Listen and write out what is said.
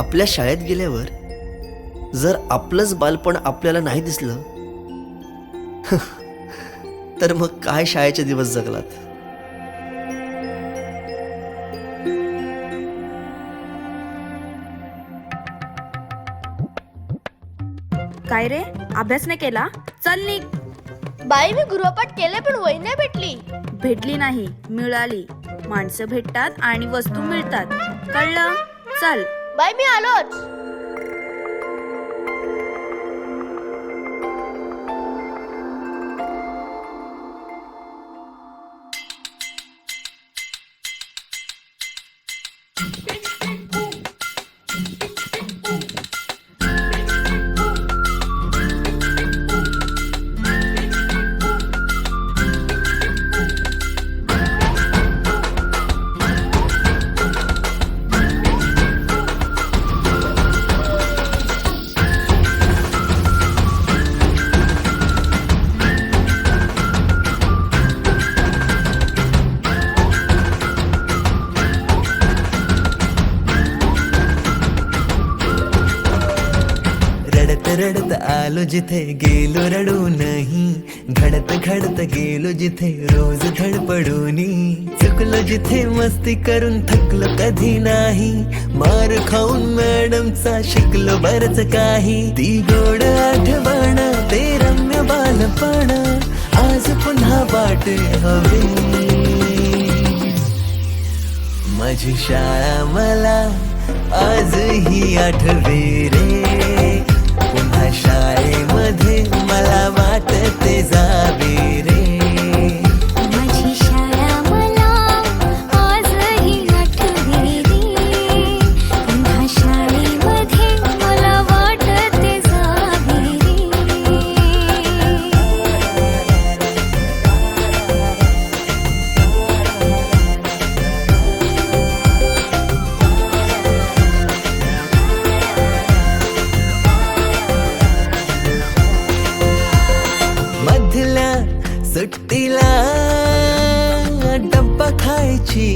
आपल्या शाळेत गेल्यावर जर आपलंच बालपण आपल्याला नाही दिसलं तर मग काय शाळेचे दिवस जगलात. काय रे, अभ्यास नाही केला? चल निघ. बाई मी गृहपाठ केले पण वही नाही भेटली. भेटली नाही, मिळाली. माणसं भेटतात आणि वस्तू मिळतात, कळलं? चल. बाई मी आलोच. रडत आलो जिथे गेलो रडू नाही, घडत घडत गेलो जिथे रोज धडपडूनी, चुकलो जिथे मस्ती करून थकलो कधी नाही, मार खाऊन मॅडमचा शिकलो बरच काही. ती गोड आठवण ते रम्य बालपण आज पुन्हा वाट हवी. माझी शाळा मला आजही आठवे रे, पुन्हा शाळेमध्ये मला वाटते जावे रे. माझी शाळा मला आजही आठवे रे, पुन्हा शाळेमध्ये मला वाटते जावे रे. मधल्या सुट्टीला डब्बा खायची